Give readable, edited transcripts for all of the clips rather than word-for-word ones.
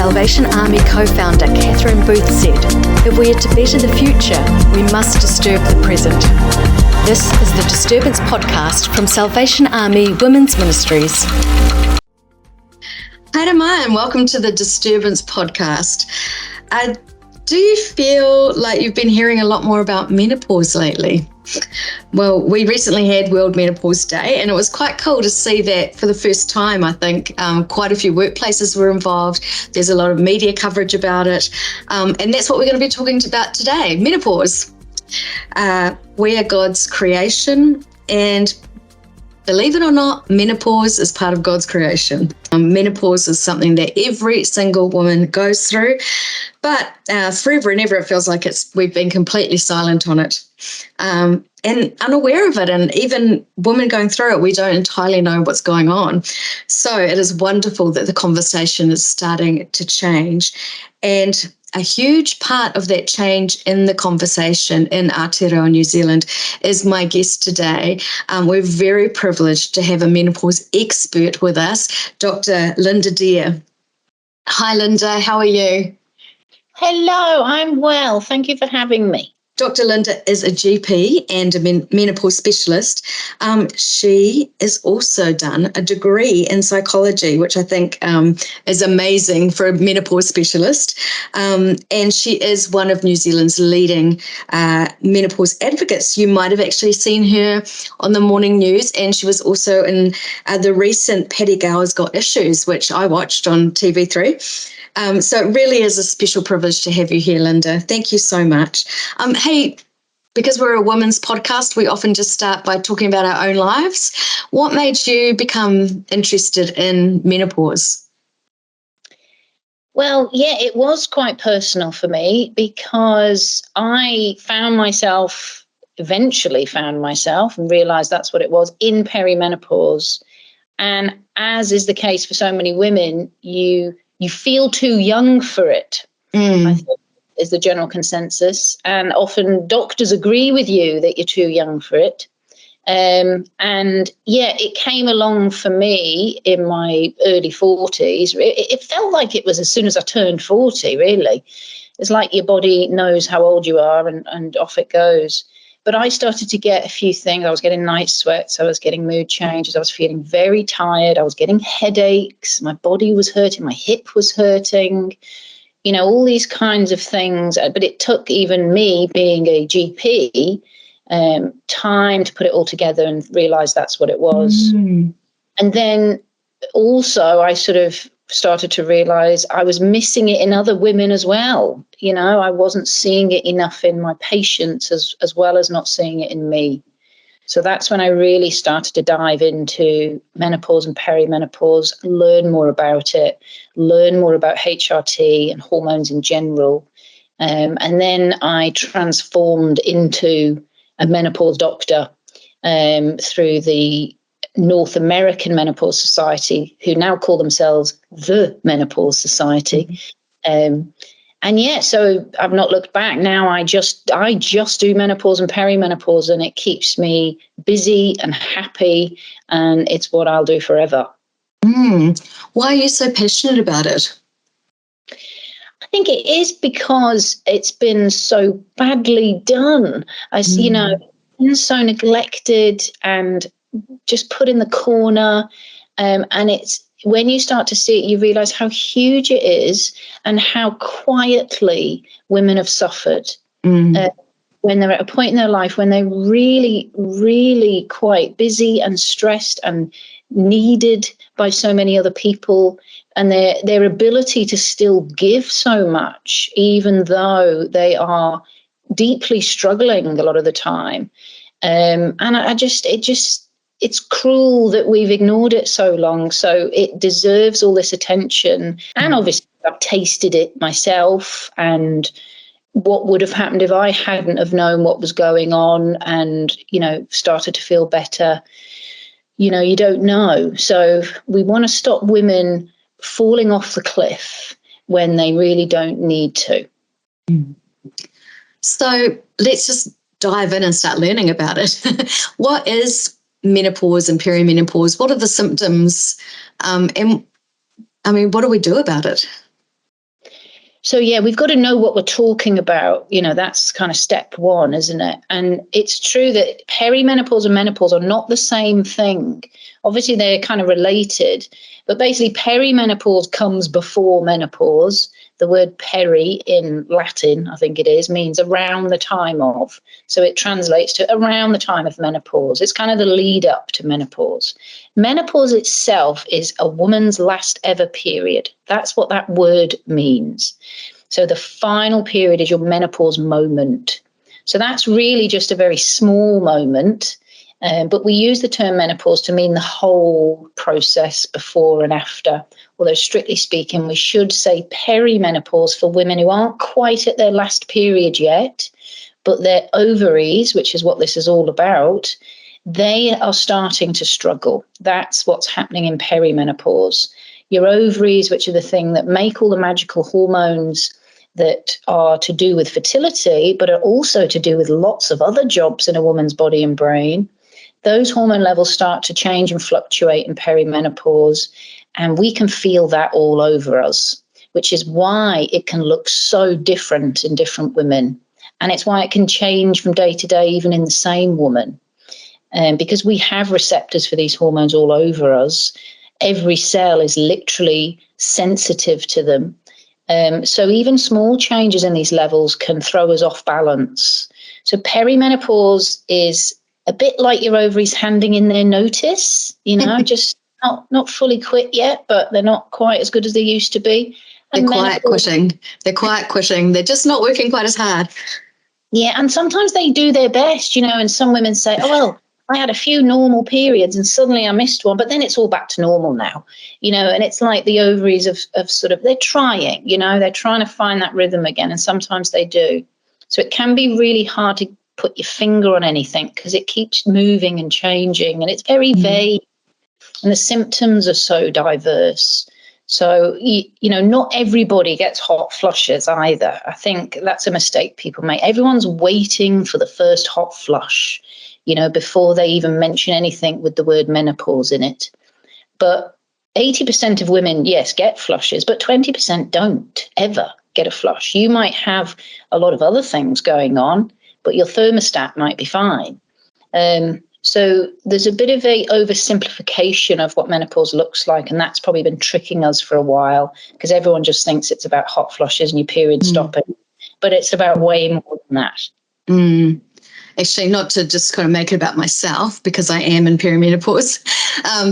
Salvation Army co-founder Catherine Booth said, if we are to better the future, we must disturb the present. This is the Disturbance podcast from Salvation Army Women's Ministries. Hi, Damai, and welcome to the Disturbance podcast. Do you feel like you've been hearing a lot more about menopause lately? Well, we recently had World Menopause Day, and it was quite cool to see that for the first time. I think quite a few workplaces were involved. There's a lot of media coverage about it, and that's what we're going to be talking about today, menopause. We are God's creation, and believe it or not, menopause is part of God's creation. Menopause is something that every single woman goes through, but forever and ever it feels like we've been completely silent on it and unaware of it. And even women going through it, we don't entirely know what's going on. So it is wonderful that the conversation is starting to change. And a huge part of that change in the conversation in Aotearoa, New Zealand, is my guest today. We're very privileged to have a menopause expert with us, Dr. Linda Deer. Hi, Linda. How are you? Hello, I'm well. Thank you for having me. Dr. Linda is a GP and a menopause specialist. She has also done a degree in psychology, which I think is amazing for a menopause specialist. And she is one of New Zealand's leading menopause advocates. You might have actually seen her on the morning news, and she was also in the recent Paddy Gower's Got Issues, which I watched on TV3. So it really is a special privilege to have you here, Linda. Thank you so much. Hey, because we're a women's podcast, we often just start by talking about our own lives. What made you become interested in menopause? Well, yeah, it was quite personal for me because I eventually found myself and realised that's what it was, in perimenopause. And as is the case for so many women, you feel too young for it, I think is the general consensus. And often doctors agree with you that you're too young for it. And yeah, it came along for me in my early 40s. It felt like it was as soon as I turned 40, really. It's like your body knows how old you are and off it goes. But I started to get a few things. I was getting night sweats. I was getting mood changes. I was feeling very tired. I was getting headaches. My body was hurting. My hip was hurting. You know, all these kinds of things. But it took even me being a GP time to put it all together and realize that's what it was. And then also I sort of started to realize I was missing it in other women as well. You know, I wasn't seeing it enough in my patients as well as not seeing it in me. So that's when I really started to dive into menopause and perimenopause, learn more about it, learn more about HRT and hormones in general. And then I transformed into a menopause doctor through the North American Menopause Society, who now call themselves the Menopause Society. And yeah, so I've not looked back. Now I just do menopause and perimenopause, and it keeps me busy and happy, and it's what I'll do forever. Why are you so passionate about it? I think it is because it's been so badly done. You know, been so neglected and just put in the corner. And it's when you start to see it, you realize how huge it is and how quietly women have suffered when they're at a point in their life when they're really, really quite busy and stressed and needed by so many other people, and their ability to still give so much, even though they are deeply struggling a lot of the time. And it's cruel that we've ignored it so long. So it deserves all this attention. And obviously I've tasted it myself, and what would have happened if I hadn't have known what was going on and, you know, started to feel better. You know, you don't know. So we want to stop women falling off the cliff when they really don't need to. So let's just dive in and start learning about it. What is menopause and perimenopause? What are the symptoms? And I mean, what do we do about it? So, yeah, we've got to know what we're talking about. That's kind of step one, isn't it? And it's true that perimenopause and menopause are not the same thing. Obviously, they're kind of related, but basically, perimenopause comes before menopause. The word peri in Latin, I think it is, means around the time of. So it translates to around the time of menopause. It's kind of the lead up to menopause. Menopause itself is a woman's last ever period. That's what that word means. So the final period is your menopause moment. So that's really just a very small moment. But we use the term menopause to mean the whole process before and after. Although strictly speaking, we should say perimenopause for women who aren't quite at their last period yet, but their ovaries, which is what this is all about, they are starting to struggle. That's what's happening in perimenopause. Your ovaries, which are the thing that make all the magical hormones that are to do with fertility, but are also to do with lots of other jobs in a woman's body and brain, those hormone levels start to change and fluctuate in perimenopause, and we can feel that all over us, which is why it can look so different in different women. And it's why it can change from day to day, even in the same woman. Because we have receptors for these hormones all over us. Every cell is literally sensitive to them. So even small changes in these levels can throw us off balance. So perimenopause is a bit like your ovaries handing in their notice, just not fully quit yet, but they're not quite as good as they used to be. And they're quiet quitting. They're quiet quitting. They're just not working quite as hard. Yeah, and sometimes they do their best, and some women say, oh, well, I had a few normal periods and suddenly I missed one, but then it's all back to normal now, and it's like the ovaries of sort of, they're trying, they're trying to find that rhythm again, and sometimes they do. So it can be really hard to put your finger on anything because it keeps moving and changing and it's very vague and the symptoms are so diverse. So, not everybody gets hot flushes either. I think that's a mistake people make. Everyone's waiting for the first hot flush, before they even mention anything with the word menopause in it. But 80% of women, yes, get flushes, but 20% don't ever get a flush. You might have a lot of other things going on, but your thermostat might be fine. So there's a bit of a oversimplification of what menopause looks like, and that's probably been tricking us for a while because everyone just thinks it's about hot flushes and your period stopping, but it's about way more than that. Actually, not to just kind of make it about myself because I am in perimenopause,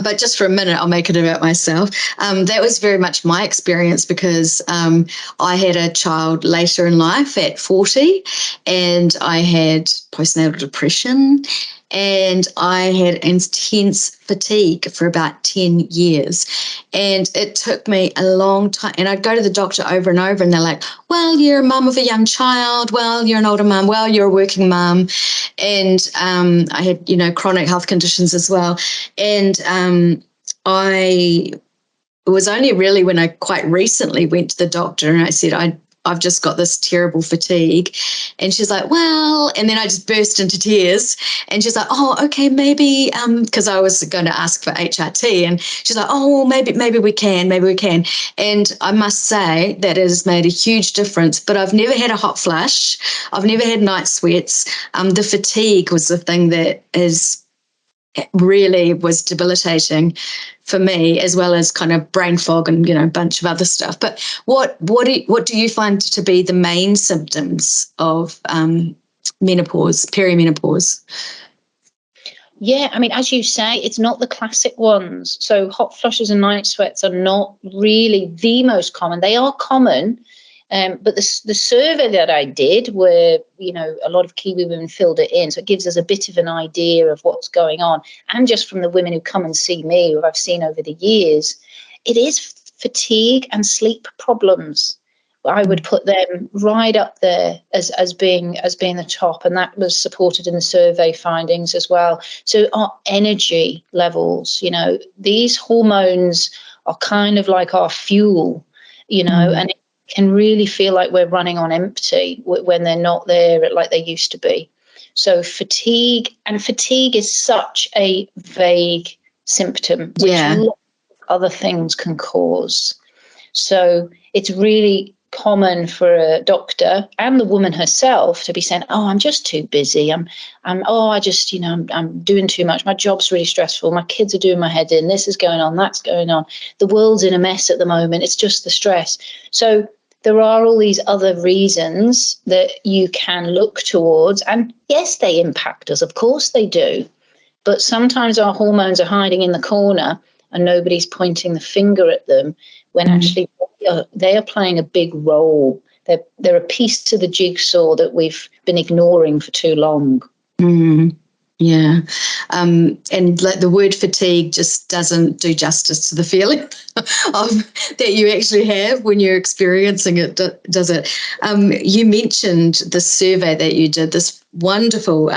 but just for a minute, I'll make it about myself. That was very much my experience because I had a child later in life at 40 and I had postnatal depression and I had intense fatigue for about 10 years. And it took me a long time. And I'd go to the doctor over and over and they're like, well, you're a mum of a young child. Well, you're an older mum. Well, you're a working mum. And I had, chronic health conditions as well. And it was only really when I quite recently went to the doctor and I said, I've just got this terrible fatigue. And she's like, well, and then I just burst into tears. And she's like, oh, okay, maybe, because I was going to ask for HRT. And she's like, oh, maybe we can. And I must say that it has made a huge difference. But I've never had a hot flush. I've never had night sweats. The fatigue was the thing that really was debilitating for me, as well as kind of brain fog and a bunch of other stuff. But what do you find to be the main symptoms of menopause, perimenopause? Yeah, I mean, as you say, it's not the classic ones. So hot flushes and night sweats are not really the most common. They are common. But the survey that I did where, a lot of Kiwi women filled it in. So it gives us a bit of an idea of what's going on. And just from the women who come and see me, who I've seen over the years, it is fatigue and sleep problems. I would put them right up there as being the top. And that was supported in the survey findings as well. So our energy levels, these hormones are kind of like our fuel, and it can really feel like we're running on empty when they're not there like they used to be. So fatigue is such a vague symptom, which other things can cause. So it's really common for a doctor and the woman herself to be saying, "Oh, I'm just too busy. I'm doing too much. My job's really stressful. My kids are doing my head in. This is going on. That's going on. The world's in a mess at the moment. It's just the stress." So there are all these other reasons that you can look towards. And yes, they impact us. Of course they do. But sometimes our hormones are hiding in the corner and nobody's pointing the finger at them when actually they are playing a big role. They're a piece to the jigsaw that we've been ignoring for too long. Mm. Yeah. And like the word fatigue just doesn't do justice to the feeling of that you actually have when you're experiencing it, does it? You mentioned the survey that you did, this wonderful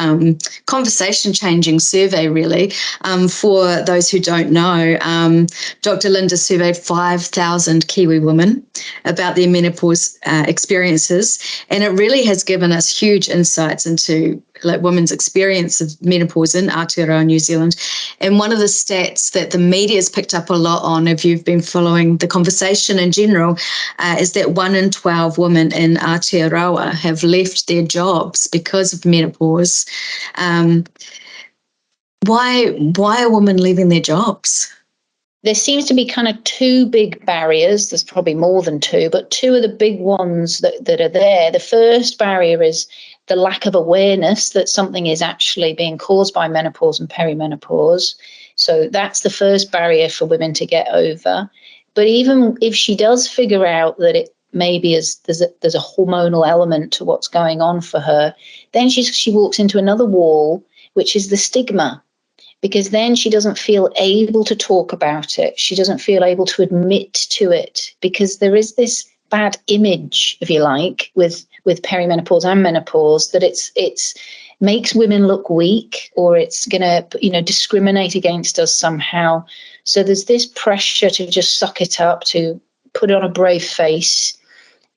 conversation-changing survey, really. For those who don't know, Dr. Linda surveyed 5,000 Kiwi women about their menopause experiences, and it really has given us huge insights into like women's experience of menopause in Aotearoa, New Zealand. And one of the stats that the media's picked up a lot on, if you've been following the conversation in general, is that 1 in 12 women in Aotearoa have left their jobs because of menopause. Why are women leaving their jobs? There seems to be kind of two big barriers. There's probably more than two, but two of the big ones that are there. The first barrier is the lack of awareness that something is actually being caused by menopause and perimenopause. So that's the first barrier for women to get over. But even if she does figure out that it maybe there's a hormonal element to what's going on for her, then she walks into another wall, which is the stigma. Because then she doesn't feel able to talk about it. She doesn't feel able to admit to it, because there is this bad image, if you like, with perimenopause and menopause, that it's makes women look weak, or it's going to, discriminate against us somehow. So there's this pressure to just suck it up, to put on a brave face.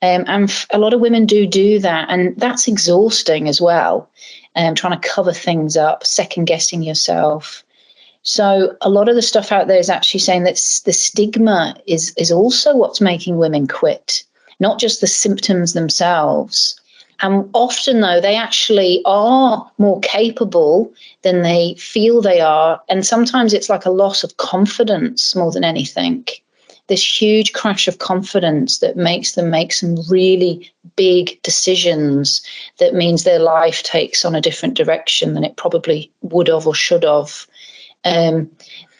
And a lot of women do that. And that's exhausting as well. Trying to cover things up, second guessing yourself. So a lot of the stuff out there is actually saying that the stigma is also what's making women quit, not just the symptoms themselves. And often, though, they actually are more capable than they feel they are. And sometimes it's like a loss of confidence more than anything. This huge crash of confidence that makes them make some really big decisions that means their life takes on a different direction than it probably would have or should have.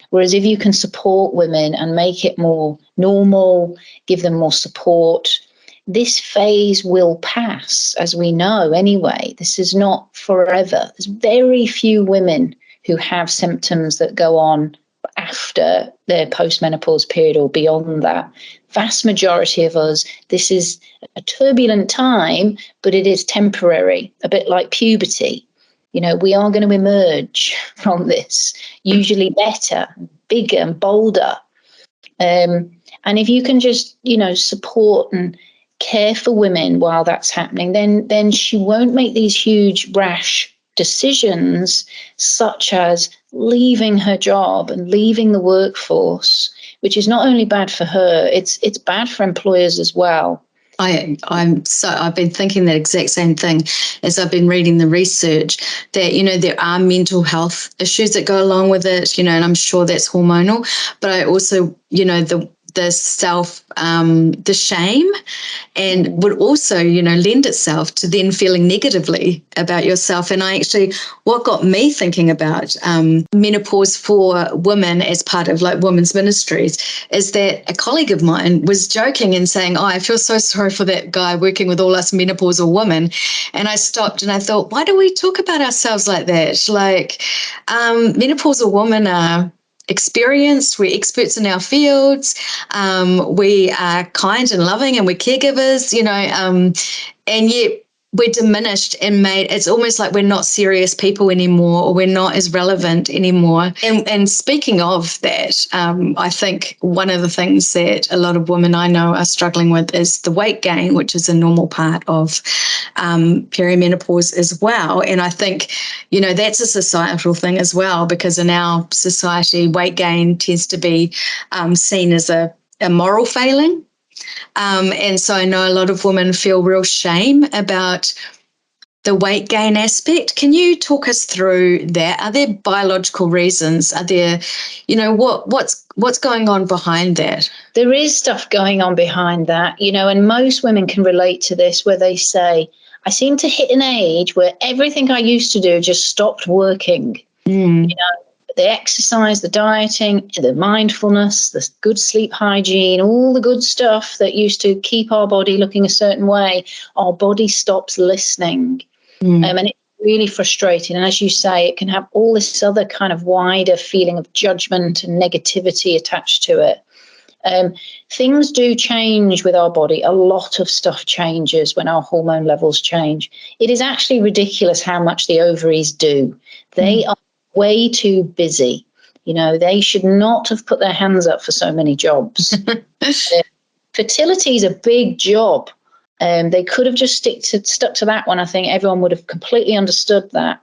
Whereas if you can support women and make it more normal, give them more support, this phase will pass, as we know anyway. This is not forever. There's very few women who have symptoms that go on after their postmenopause period or beyond that. Vast majority of us, this is a turbulent time, but it is temporary, a bit like puberty. We are going to emerge from this, usually better, bigger and bolder. And if you can just, support and care for women while that's happening, then she won't make these huge rash decisions, such as leaving her job and leaving the workforce, which is not only bad for her, it's bad for employers as well. I've been thinking that exact same thing as I've been reading the research, that, there are mental health issues that go along with it, and I'm sure that's hormonal, but I also, the self, the shame, and would also, lend itself to then feeling negatively about yourself. And what got me thinking about menopause for women as part of like women's ministries is that a colleague of mine was joking and saying, "Oh, I feel so sorry for that guy working with all us menopausal women." And I stopped and I thought, why do we talk about ourselves like that? Like, menopausal women are experienced, we're experts in our fields, we are kind and loving, and we're caregivers, and yet we're diminished and made, it's almost like we're not serious people anymore, or we're not as relevant anymore. And speaking of that, I think one of the things that a lot of women I know are struggling with is the weight gain, which is a normal part of perimenopause as well. And I think, that's a societal thing as well, because in our society, weight gain tends to be seen as a moral failing. And so I know a lot of women feel real shame about the weight gain aspect. Can you talk us through that? Are there biological reasons? Are there, what's going on behind that? There is stuff going on behind that, and most women can relate to this, where they say, I seem to hit an age where everything I used to do just stopped working. The exercise, the dieting, the mindfulness, the good sleep hygiene, all the good stuff that used to keep our body looking a certain way, our body stops listening. And it's really frustrating. And as you say, it can have all this other kind of wider feeling of judgment and negativity attached to it. Things do change with our body. A lot of stuff changes when our hormone levels change. It is actually ridiculous how much the ovaries do. They are way too busy. They should not have put their hands up for so many jobs. Fertility is a big job. They could have just stuck to that one. I think everyone would have completely understood that.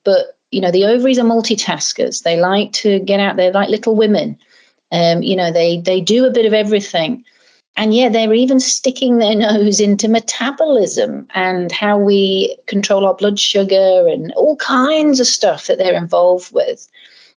But, the ovaries are multitaskers. They like to get out there like little women. They do a bit of everything. And they're even sticking their nose into metabolism and how we control our blood sugar and all kinds of stuff that they're involved with.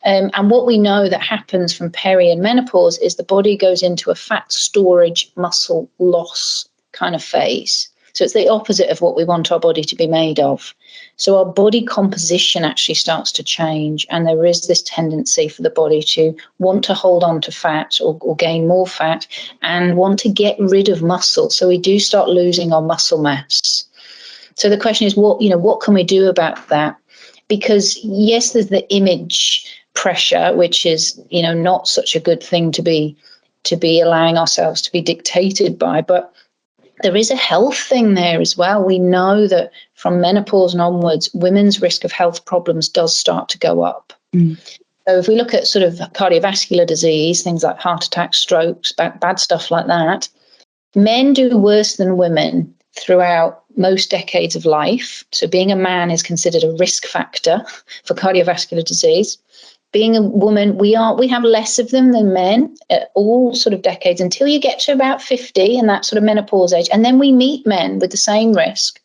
And what we know that happens from peri and menopause is the body goes into a fat storage, muscle loss kind of phase. So it's the opposite of what we want our body to be made of. So our body composition actually starts to change, and there is this tendency for the body to want to hold on to fat or gain more fat and want to get rid of muscle. So we do start losing our muscle mass. So the question is, what can we do about that? Because yes, there's the image pressure, which is, not such a good thing to be allowing ourselves to be dictated by, but there is a health thing there as well. We know that from menopause and onwards, women's risk of health problems does start to go up. So if we look at sort of cardiovascular disease, things like heart attacks, strokes, bad stuff like that, men do worse than women throughout most decades of life. So being a man is considered a risk factor for cardiovascular disease. Being a woman, we have less of them than men at all sort of decades until you get to about 50 and that sort of menopause age. And then we meet men with the same risk.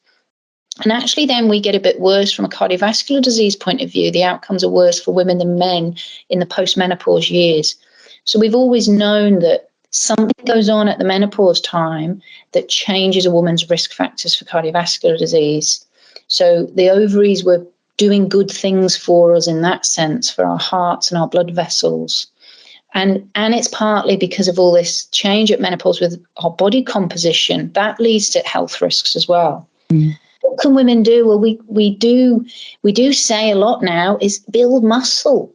And actually then we get a bit worse from a cardiovascular disease point of view. The outcomes are worse for women than men in the post-menopause years. So we've always known that something goes on at the menopause time that changes a woman's risk factors for cardiovascular disease. So the ovaries were doing good things for us in that sense, for our hearts and our blood vessels. And it's partly because of all this change at menopause with our body composition that leads to health risks as well. What can women do? Well, we do say a lot now is build muscle.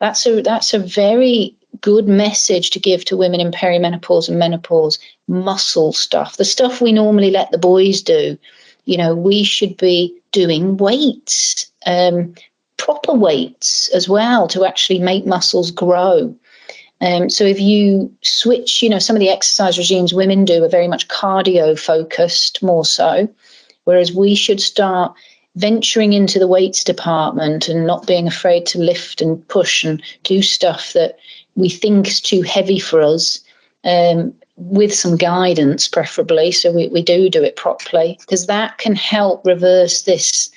That's a very good message to give to women in perimenopause and menopause. Muscle stuff, the stuff we normally let the boys do. We should be doing weights, proper weights as well, to actually make muscles grow. So if you switch, some of the exercise regimes women do are very much cardio focused more so, whereas we should start venturing into the weights department and not being afraid to lift and push and do stuff that we think is too heavy for us, with some guidance preferably, so we do it properly, because that can help reverse this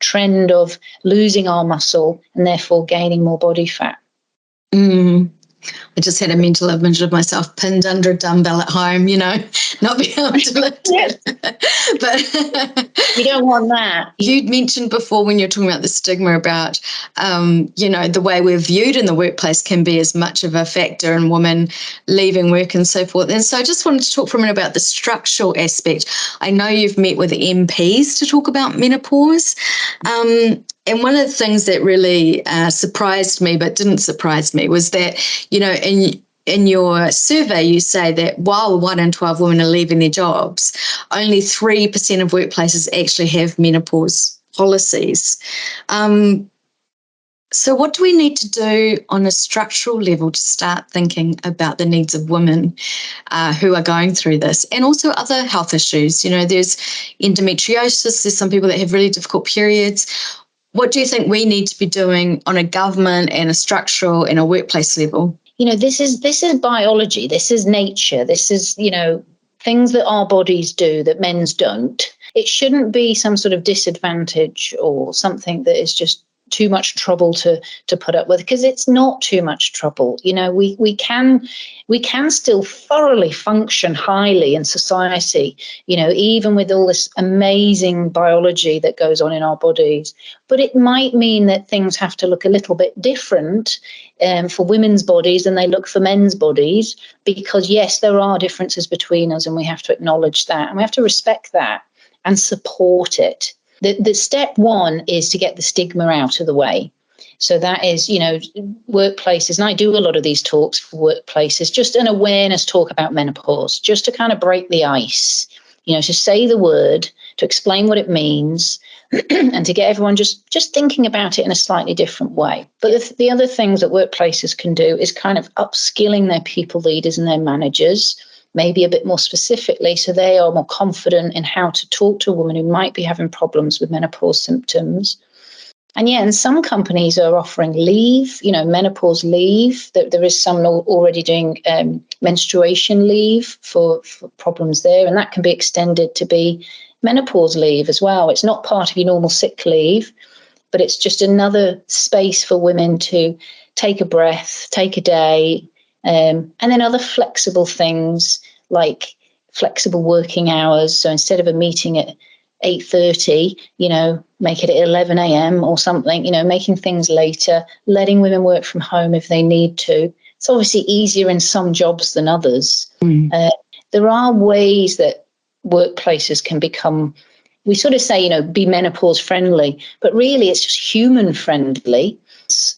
trend of losing our muscle and therefore gaining more body fat. I just had a mental image of myself pinned under a dumbbell at home, not being able to lift it. But you don't want that. You'd mentioned before when you're talking about the stigma about, the way we're viewed in the workplace can be as much of a factor in women leaving work and so forth. And so I just wanted to talk for a minute about the structural aspect. I know you've met with MPs to talk about menopause. And one of the things that really surprised me but didn't surprise me was that, in your survey, you say that while 1 in 12 women are leaving their jobs, only 3% of workplaces actually have menopause policies. So what do we need to do on a structural level to start thinking about the needs of women who are going through this, and also other health issues? There's endometriosis, there's some people that have really difficult periods. What do you think we need to be doing on a government and a structural and a workplace level? This is biology. This is nature. This is, things that our bodies do that men's don't. It shouldn't be some sort of disadvantage or something that is just too much trouble to put up with, because it's not too much trouble. We can still thoroughly function highly in society, even with all this amazing biology that goes on in our bodies. But it might mean that things have to look a little bit different for women's bodies than they look for men's bodies, because yes, there are differences between us, and we have to acknowledge that, and we have to respect that and support it. The step one is to get the stigma out of the way. So that is, workplaces, and I do a lot of these talks for workplaces, just an awareness talk about menopause, just to kind of break the ice, to say the word, to explain what it means, and to get everyone just thinking about it in a slightly different way. But the other things that workplaces can do is kind of upskilling their people leaders and their managers, maybe a bit more specifically, so they are more confident in how to talk to a woman who might be having problems with menopause symptoms. And some companies are offering leave, menopause leave. There is some already doing menstruation leave for problems there, and that can be extended to be menopause leave as well. It's not part of your normal sick leave, but it's just another space for women to take a breath, take a day, and then other flexible things like flexible working hours. So instead of a meeting at 8:30, make it at 11 a.m. or something, making things later, letting women work from home if they need to. It's obviously easier in some jobs than others. There are ways that workplaces can become, we sort of say, be menopause friendly, but really it's just human friendly.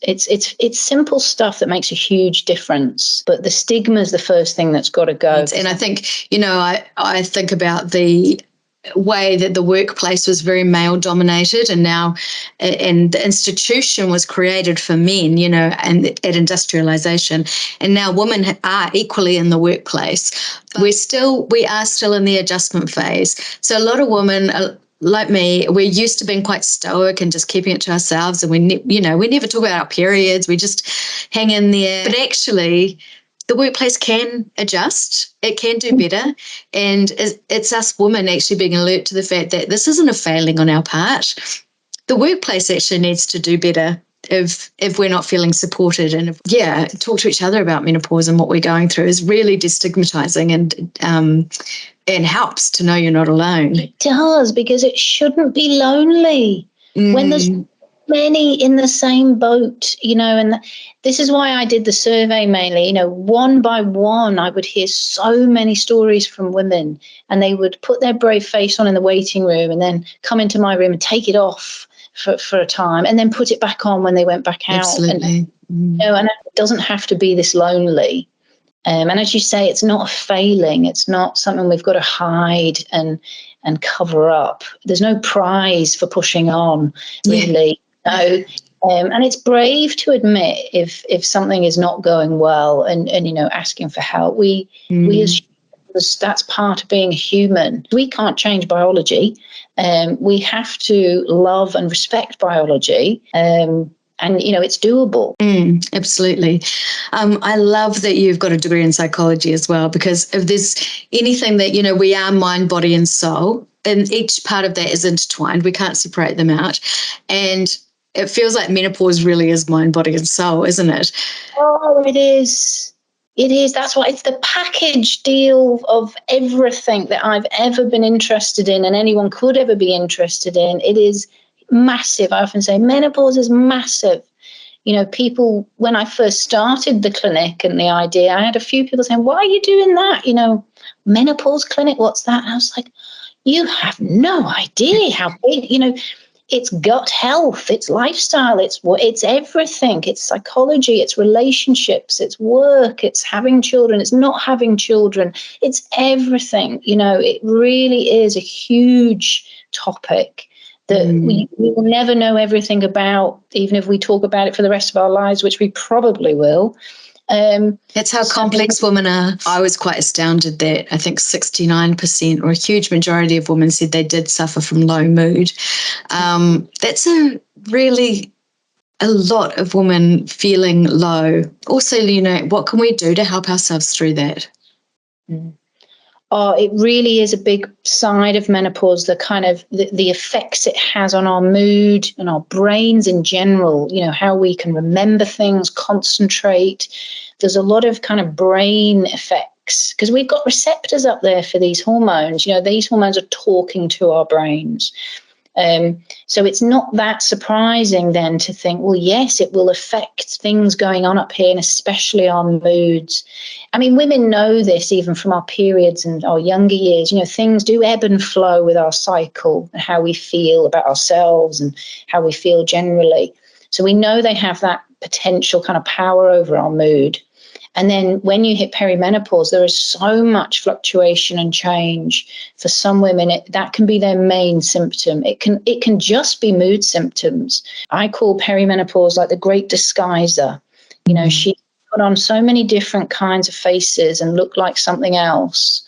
It's simple stuff that makes a huge difference, but the stigma is the first thing that's got to go. And I think, I think about the way that the workplace was very male dominated, and the institution was created for men, and at industrialization, and now women are equally in the workplace. We are still in the adjustment phase. So a lot of women like me, we're used to being quite stoic and just keeping it to ourselves, and we never talk about our periods. We just hang in there. But actually, the workplace can adjust. It can do better. And it's us women actually being alert to the fact that this isn't a failing on our part. The workplace actually needs to do better if we're not feeling supported. And talk to each other about menopause and what we're going through is really destigmatizing, and helps to know you're not alone. It does, because it shouldn't be lonely when there's many in the same boat, and this is why I did the survey mainly. One by one, I would hear so many stories from women, and they would put their brave face on in the waiting room and then come into my room and take it off for a time and then put it back on when they went back out. Absolutely. And it doesn't have to be this lonely. And as you say, it's not a failing. It's not something we've got to hide and cover up. There's no prize for pushing on, really. No. And it's brave to admit if something is not going well and asking for help. We as humans, that's part of being a human. We can't change biology. We have to love and respect biology. And, it's doable. Absolutely. I love that you've got a degree in psychology as well, because if there's anything that, we are mind, body and soul, and each part of that is intertwined. We can't separate them out. And it feels like menopause really is mind, body and soul, isn't it? Oh, it is. It is. That's why it's the package deal of everything that I've ever been interested in and anyone could ever be interested in. It is massive. I often say menopause is massive. People, when I first started the clinic and the idea, I had a few people saying, why are you doing that? Menopause clinic, what's that? And I was like, you have no idea how big, it's gut health, it's lifestyle, it's everything. It's psychology, it's relationships, it's work, it's having children, it's not having children, it's everything. It really is a huge topic that we will never know everything about, even if we talk about it for the rest of our lives, which we probably will. That's how complex women are. I was quite astounded that I think 69% or a huge majority of women said they did suffer from low mood. That's a lot of women feeling low. Also, what can we do to help ourselves through that? Oh, it really is a big side of menopause, the kind of the effects it has on our mood and our brains in general, how we can remember things, concentrate. There's a lot of kind of brain effects because we've got receptors up there for these hormones. These hormones are talking to our brains. So it's not that surprising then to think, well, yes, it will affect things going on up here and especially our moods. I mean, women know this even from our periods and our younger years. Things do ebb and flow with our cycle and how we feel about ourselves and how we feel generally. So we know they have that potential kind of power over our mood. And then when you hit perimenopause, there is so much fluctuation and change. For some women, that can be their main symptom. It can just be mood symptoms. I call perimenopause like the great disguiser. She put on so many different kinds of faces and look like something else.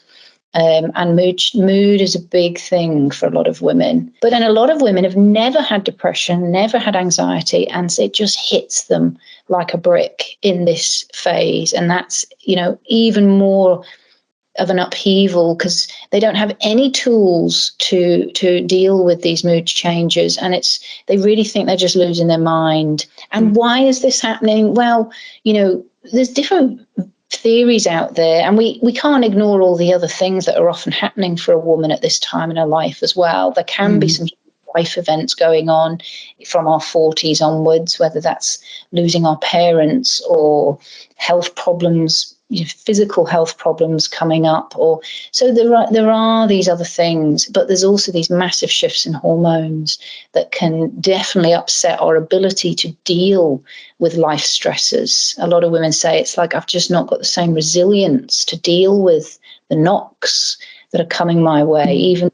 And mood is a big thing for a lot of women. But then a lot of women have never had depression, never had anxiety, and it just hits them like a brick in this phase. And that's, even more of an upheaval because they don't have any tools to deal with these mood changes. And they really think they're just losing their mind. And why is this happening? Well, there's different theories out there, and we can't ignore all the other things that are often happening for a woman at this time in her life as well. There can be some life events going on from our 40s onwards, whether that's losing our parents or health problems, physical health problems coming up, or so there are these other things, but there's also these massive shifts in hormones that can definitely upset our ability to deal with life stresses. A lot of women say it's like I've just not got the same resilience to deal with the knocks that are coming my way, even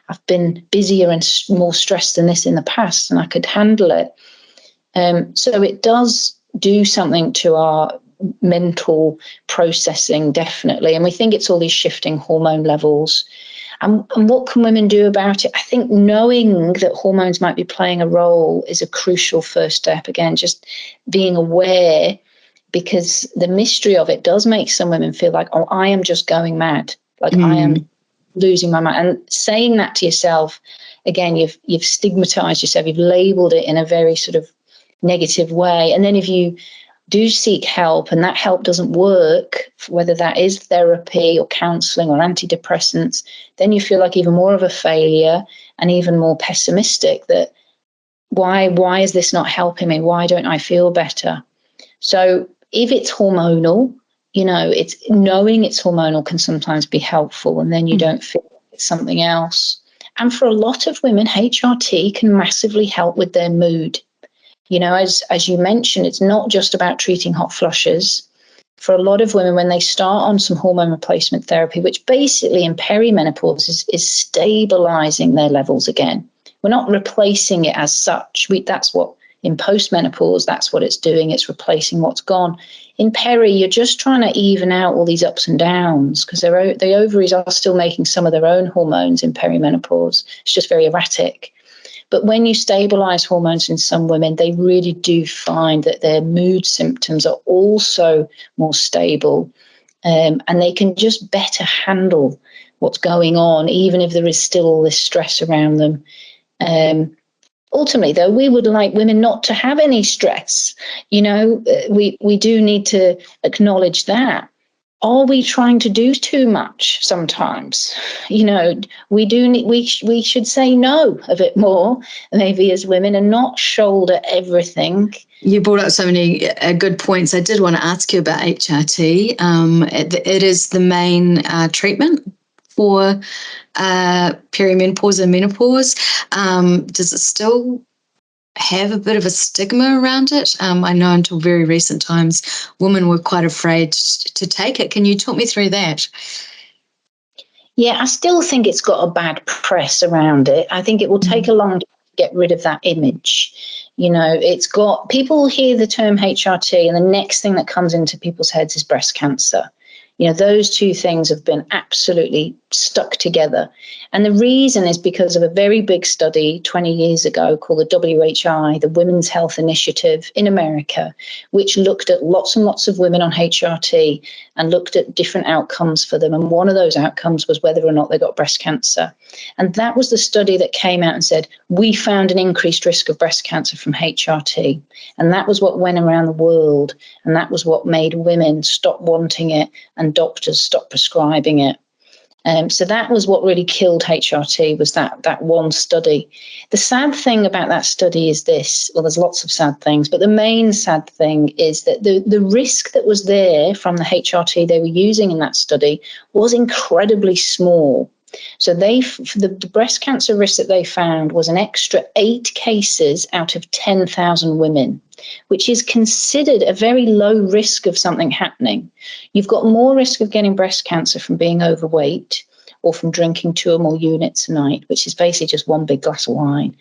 I've been busier and more stressed than this in the past and I could handle it. So it does do something to our mental processing, definitely. And we think it's all these shifting hormone levels. And what can women do about it? I think knowing that hormones might be playing a role is a crucial first step. Again, just being aware, because the mystery of it does make some women feel like, oh, I am just going mad. Like I am losing my mind. And saying that to yourself, again, you've stigmatized yourself, you've labeled it in a very sort of negative way. And then if you do seek help and that help doesn't work, whether that is therapy or counseling or antidepressants, then you feel like even more of a failure and even more pessimistic that why is this not helping me? Why don't I feel better? So if it's hormonal, it's knowing it's hormonal can sometimes be helpful, and then you don't feel like it's something else. And for a lot of women, HRT can massively help with their mood. As you mentioned, it's not just about treating hot flushes. For a lot of women, when they start on some hormone replacement therapy, which basically in perimenopause is stabilizing their levels again. We're not replacing it as such. That's what in postmenopause, that's what it's doing. It's replacing what's gone. In peri, you're just trying to even out all these ups and downs because the ovaries are still making some of their own hormones in perimenopause. It's just very erratic. But when you stabilize hormones in some women, they really do find that their mood symptoms are also more stable, and they can just better handle what's going on, even if there is still all this stress around them. Ultimately, though, we would like women not to have any stress. We do need to acknowledge that. Are we trying to do too much sometimes? We should say no a bit more, maybe as women, and not shoulder everything. You brought up so many good points. I did want to ask you about HRT. It is the main treatment for perimenopause and menopause. Does it still have a bit of a stigma around it? I know until very recent times, women were quite afraid to take it. Can you talk me through that? Yeah, I still think it's got a bad press around it. I think it will take a long time to get rid of that image. It's got, people hear the term HRT and the next thing that comes into people's heads is breast cancer. Those two things have been absolutely stuck together. And the reason is because of a very big study 20 years ago called the WHI, the Women's Health Initiative in America, which looked at lots and lots of women on HRT and looked at different outcomes for them. And one of those outcomes was whether or not they got breast cancer. And that was the study that came out and said, we found an increased risk of breast cancer from HRT. And that was what went around the world. And that was what made women stop wanting it and doctors stop prescribing it. So that was what really killed HRT, was that one study. The sad thing about that study is this, well, there's lots of sad things, but the main sad thing is that the risk that was there from the HRT they were using in that study was incredibly small. So the breast cancer risk that they found was an extra 8 cases out of 10,000 women, which is considered a very low risk of something happening. You've got more risk of getting breast cancer from being overweight or from drinking 2 or more units a night, which is basically just one big glass of wine.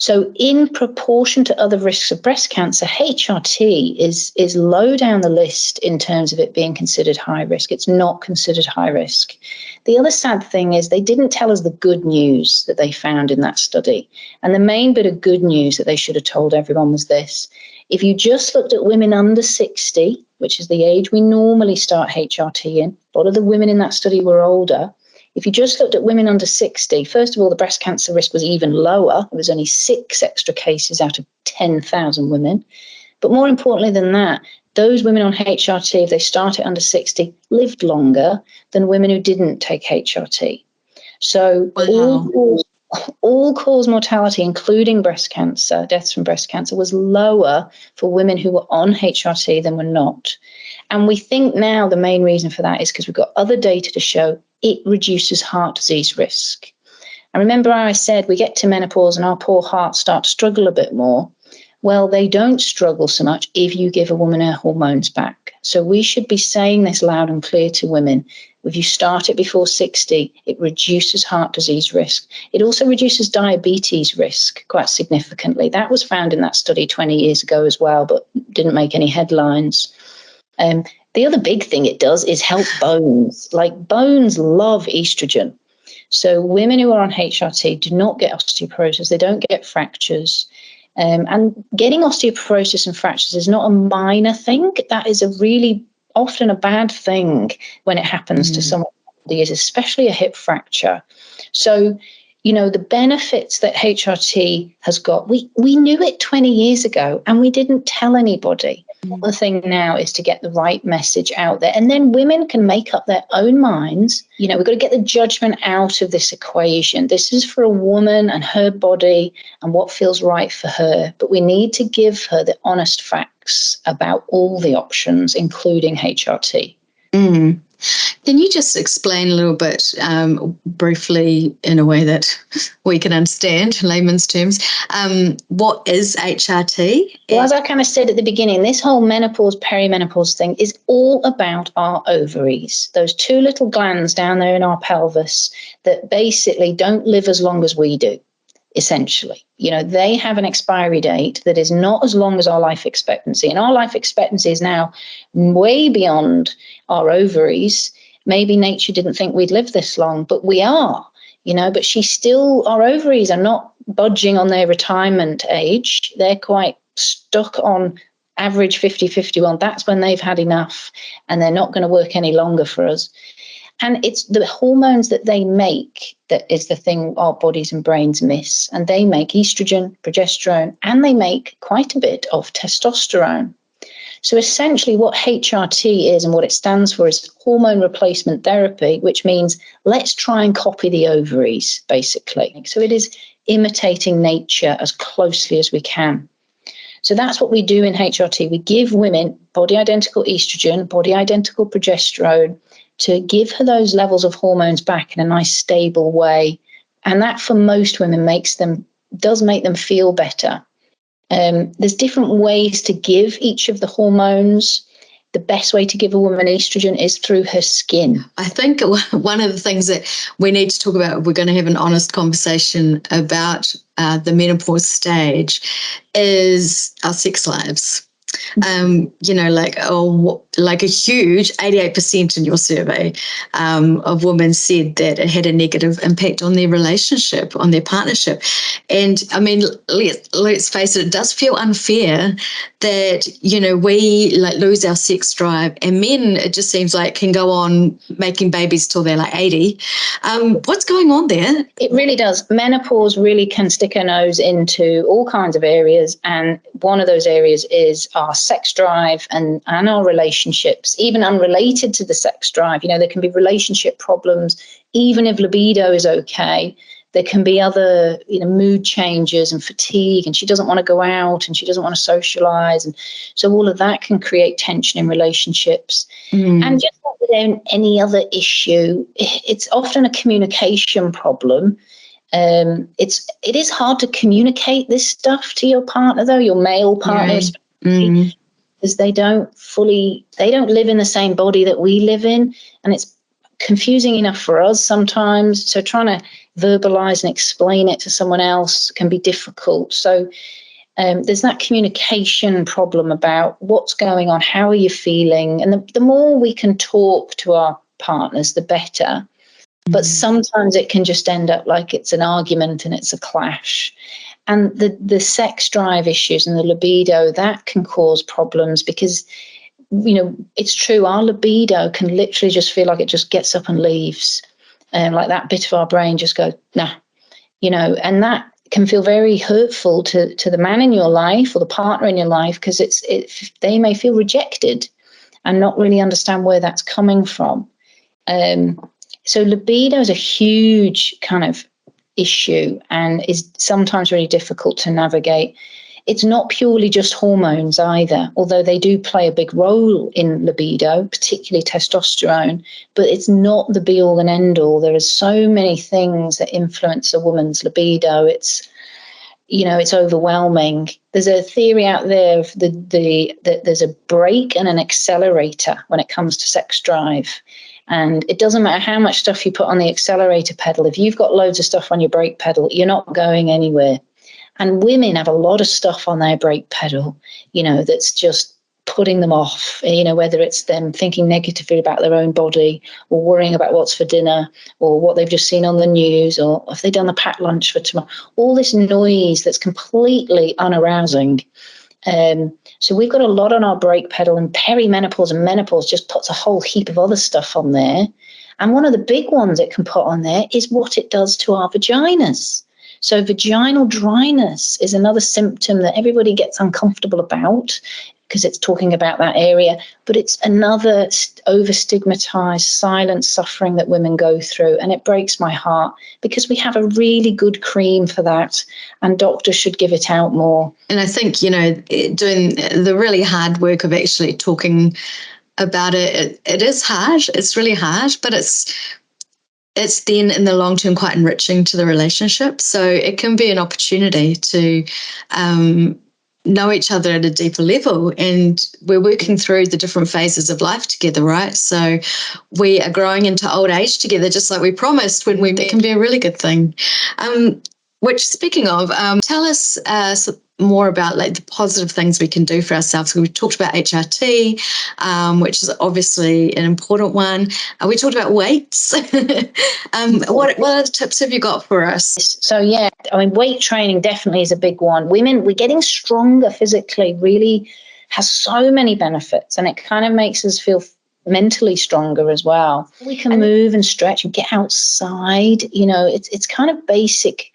So in proportion to other risks of breast cancer, HRT is low down the list in terms of it being considered high risk. It's not considered high risk. The other sad thing is they didn't tell us the good news that they found in that study. And the main bit of good news that they should have told everyone was this. If you just looked at women under 60, which is the age we normally start HRT in, a lot of the women in that study were older. If you just looked at women under 60, first of all, the breast cancer risk was even lower. There was only 6 extra cases out of 10,000 women. But more importantly than that, those women on HRT, if they started under 60, lived longer than women who didn't take HRT. So wow. all-cause mortality, including breast cancer, deaths from breast cancer, was lower for women who were on HRT than were not. And we think now the main reason for that is because we've got other data to show it reduces heart disease risk. And remember how I said we get to menopause and our poor hearts start to struggle a bit more? Well, they don't struggle so much if you give a woman her hormones back. So we should be saying this loud and clear to women. If you start it before 60, it reduces heart disease risk. It also reduces diabetes risk quite significantly. That was found in that study 20 years ago as well, but didn't make any headlines. The other big thing it does is help bones. Like, bones love estrogen. So women who are on HRT do not get osteoporosis. They don't get fractures. And getting osteoporosis and fractures is not a minor thing. That is a really often a bad thing when it happens to someone who is, especially a hip fracture. So, you know, the benefits that HRT has got, we knew it 20 years ago and we didn't tell anybody. The thing now is to get the right message out there, and then women can make up their own minds. You know, we've got to get the judgment out of this equation. This is for a woman and her body and what feels right for her, but we need to give her the honest facts about all the options, including HRT. Can you just explain a little bit briefly in a way that we can understand, in layman's terms, what is HRT? Well, as I kind of said at the beginning, this whole menopause, perimenopause thing is all about our ovaries, those 2 little glands down there in our pelvis that basically don't live as long as we do, essentially. You know, they have an expiry date that is not as long as our life expectancy. And our life expectancy is now way beyond our ovaries. Maybe nature didn't think we'd live this long, but we are, you know, but our ovaries are not budging on their retirement age. They're quite stuck on average 50, 51. That's when they've had enough and they're not going to work any longer for us. And it's the hormones that they make that is the thing our bodies and brains miss. And they make estrogen, progesterone, and they make quite a bit of testosterone. So essentially what HRT is and what it stands for is hormone replacement therapy, which means let's try and copy the ovaries, basically. So it is imitating nature as closely as we can. So that's what we do in HRT. We give women body identical estrogen, body identical progesterone, to give her those levels of hormones back in a nice stable way. And that for most women does make them feel better. There's different ways to give each of the hormones. The best way to give a woman estrogen is through her skin. I think one of the things that we need to talk about, we're going to have an honest conversation about the menopause stage, is our sex lives. like a huge 88% in your survey of women said that it had a negative impact on their relationship, on their partnership. And I mean, let's face it, it does feel unfair that, we like lose our sex drive, and men, it just seems like, can go on making babies till they're like 80. What's going on there? It really does. Menopause really can stick a nose into all kinds of areas. And one of those areas is our sex drive and our relationships, even unrelated to the sex drive. There can be relationship problems, even if libido is okay. There can be other, mood changes and fatigue, and she doesn't want to go out and she doesn't want to socialize. And so all of that can create tension in relationships. And just like with any other issue, it's often a communication problem. It is hard to communicate this stuff to your partner, though, your male partner, especially, because they don't live in the same body that we live in. And it's confusing enough for us sometimes. So trying to verbalize and explain it to someone else can be difficult. So there's that communication problem about what's going on, how are you feeling? And the more we can talk to our partners, the better. But sometimes it can just end up like it's an argument and it's a clash. And the sex drive issues and the libido, that can cause problems because, it's true, our libido can literally just feel like it just gets up and leaves. Like that bit of our brain just goes, nah, and that can feel very hurtful to the man in your life or the partner in your life, because they may feel rejected and not really understand where that's coming from. So libido is a huge kind of issue and is sometimes really difficult to navigate. It's not purely just hormones either, although they do play a big role in libido, particularly testosterone, but it's not the be all and end all. There are so many things that influence a woman's libido. It's overwhelming. There's a theory out there that there's a brake and an accelerator when it comes to sex drive. And it doesn't matter how much stuff you put on the accelerator pedal. If you've got loads of stuff on your brake pedal, you're not going anywhere. And women have a lot of stuff on their brake pedal, that's just putting them off, whether it's them thinking negatively about their own body or worrying about what's for dinner or what they've just seen on the news or if they've done the packed lunch for tomorrow. All this noise that's completely unarousing. So we've got a lot on our brake pedal, and perimenopause and menopause just puts a whole heap of other stuff on there. And one of the big ones it can put on there is what it does to our vaginas. So vaginal dryness is another symptom that everybody gets uncomfortable about because it's talking about that area, but it's another over-stigmatized silent suffering that women go through, and it breaks my heart because we have a really good cream for that, and doctors should give it out more. And I think, doing the really hard work of actually talking about it, it is hard. It's really hard, but it's then in the long term quite enriching to the relationship. So it can be an opportunity to know each other at a deeper level, and we're working through the different phases of life together, right? So we are growing into old age together, just like we promised when we met. It can be a really good thing. Which, speaking of, tell us more about like the positive things we can do for ourselves. So we talked about HRT, which is obviously an important one. We talked about weights. What other tips have you got for us? So weight training definitely is a big one. Women, we're getting stronger physically, really has so many benefits, and it kind of makes us feel mentally stronger as well. We can move and stretch and get outside. It's kind of basic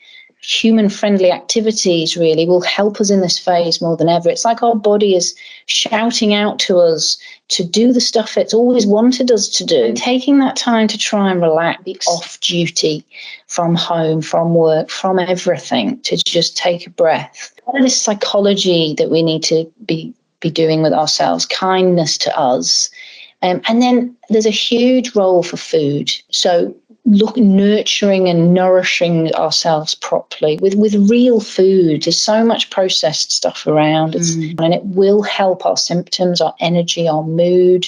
human-friendly activities really will help us in this phase more than ever. It's like our body is shouting out to us to do the stuff it's always wanted us to do. And taking that time to try and relax, be off duty from home, from work, from everything, to just take a breath. What is this psychology that we need to be doing with ourselves, kindness to us. And then there's a huge role for food. So nurturing and nourishing ourselves properly with real food. There's so much processed stuff around, and it will help our symptoms, our energy, our mood,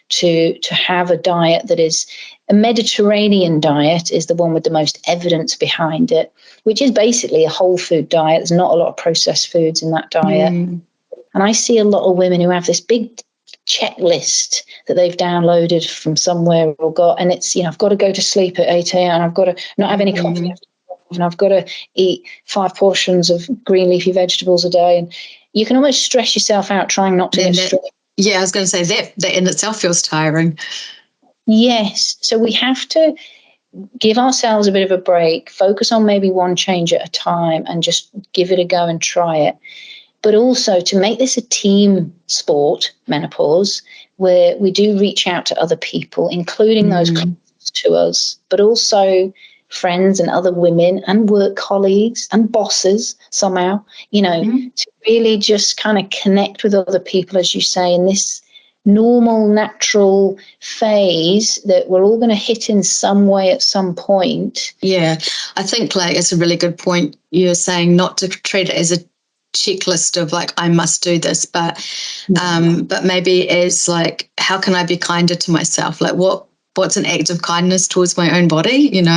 to have a diet that is a Mediterranean diet is the one with the most evidence behind it, which is basically a whole food diet. There's not a lot of processed foods in that diet. And I see a lot of women who have this big checklist that they've downloaded from somewhere or got, and it's, I've got to go to sleep at 8 a.m. I've got to not have any coffee, and I've got to eat 5 portions of green leafy vegetables a day. And you can almost stress yourself out trying not to get stressed. Yeah, I was going to say that in itself feels tiring. Yes. So we have to give ourselves a bit of a break, focus on maybe one change at a time and just give it a go and try it. But also to make this a team sport, menopause, where we do reach out to other people, including those closest to us, but also friends and other women and work colleagues and bosses somehow, to really just kind of connect with other people, as you say, in this normal, natural phase that we're all going to hit in some way at some point. Yeah, I think it's a really good point. You're saying not to treat it as a checklist of I must do this, but maybe as how can I be kinder to myself? What's an act of kindness towards my own body, and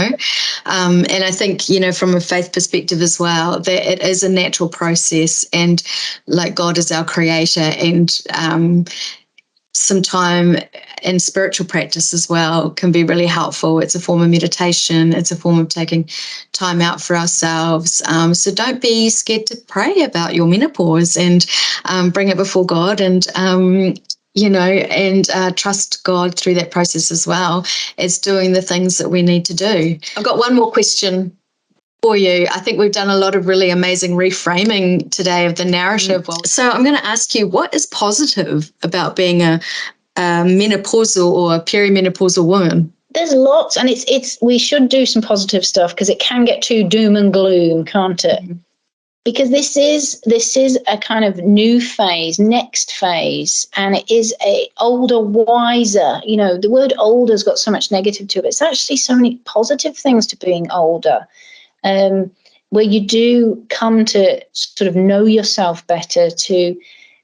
I think, from a faith perspective as well, that it is a natural process, and God is our creator, and some time in spiritual practice as well can be really helpful. It's a form of meditation. It's a form of taking time out for ourselves. So don't be scared to pray about your menopause, and bring it before God, and trust God through that process as well as doing the things that we need to do. I've got one more question for you. I think we've done a lot of really amazing reframing today of the narrative. So I'm going to ask you, what is positive about being a menopausal or a perimenopausal woman? There's lots, and we should do some positive stuff, because it can get too doom and gloom, can't it? Because this is a kind of new phase, next phase, and it is a older, wiser. The word older's got so much negative to it. It's actually so many positive things to being older, where you do come to sort of know yourself better, to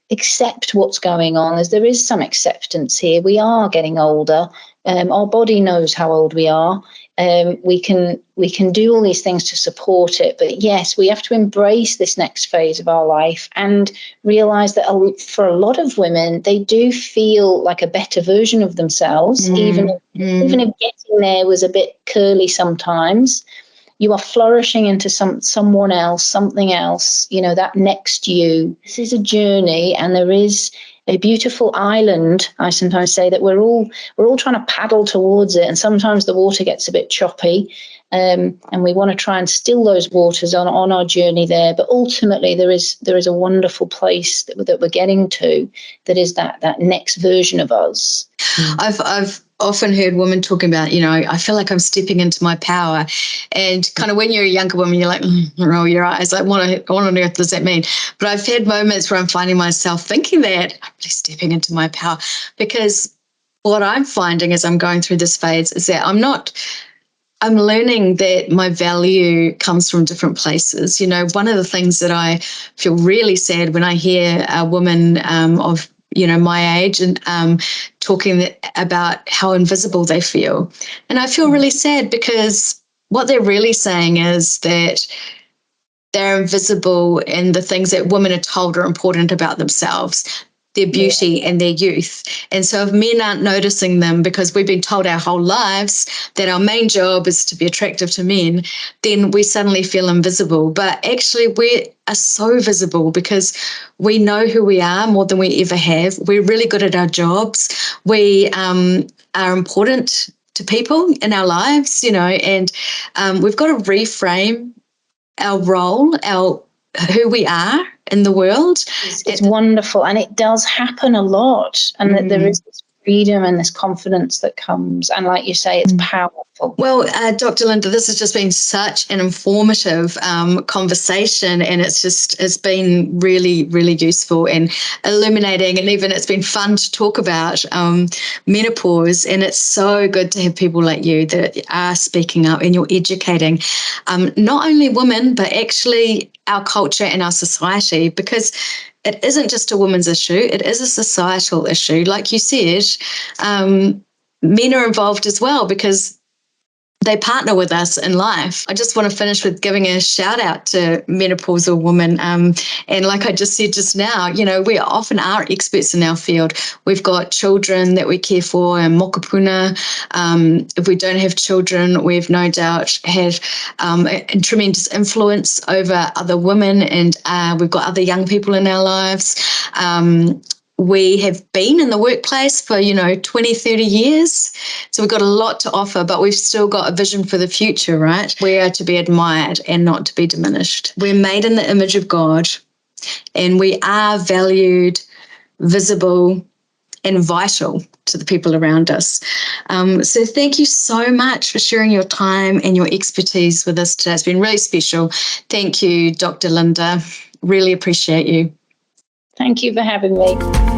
accept what's going on, as there is some acceptance here. We are getting older. Our body knows how old we are. We can do all these things to support it. But yes, we have to embrace this next phase of our life and realize that for a lot of women, they do feel like a better version of themselves, even if getting there was a bit curly sometimes. You are flourishing into someone else, something else, that next you. This is a journey, and there is a beautiful island. I sometimes say that we're all trying to paddle towards it, and sometimes the water gets a bit choppy, and we want to try and still those waters on our journey there. But ultimately, there is a wonderful place that we're getting to, that is that next version of us. I've often heard women talking about, I feel like I'm stepping into my power, and kind of when you're a younger woman, you're like, roll your eyes, what on earth does that mean? But I've had moments where I'm finding myself thinking that I'm really stepping into my power, because what I'm finding as I'm going through this phase is that I'm learning that my value comes from different places. One of the things that I feel really sad when I hear a woman of my age and talking about how invisible they feel. And I feel really sad, because what they're really saying is that they're invisible in the things that women are told are important about themselves, their beauty and their youth. And so if men aren't noticing them, because we've been told our whole lives that our main job is to be attractive to men, then we suddenly feel invisible. But actually we are so visible, because we know who we are more than we ever have. We're really good at our jobs. We are important to people in our lives, and we've got to reframe our role, who we are in the world. It's wonderful, and it does happen a lot, and that there is this freedom and this confidence that comes, and like you say, it's powerful. Well, Dr. Linda, this has just been such an informative conversation, and it's been really, really useful and illuminating, and even it's been fun to talk about menopause, and it's so good to have people like you that are speaking up, and you're educating not only women, but actually our culture and our society, because it isn't just a women's issue, it is a societal issue. Like you said, men are involved as well, because they partner with us in life. I just want to finish with giving a shout out to menopausal women. And like I just said just now, we often are experts in our field. We've got children that we care for and mokopuna. If we don't have children, we've no doubt had a tremendous influence over other women, and we've got other young people in our lives. We have been in the workplace for, 20, 30 years. So we've got a lot to offer, but we've still got a vision for the future, right? We are to be admired and not to be diminished. We're made in the image of God, and we are valued, visible, and vital to the people around us. So thank you so much for sharing your time and your expertise with us today. It's been really special. Thank you, Dr. Linda. Really appreciate you. Thank you for having me.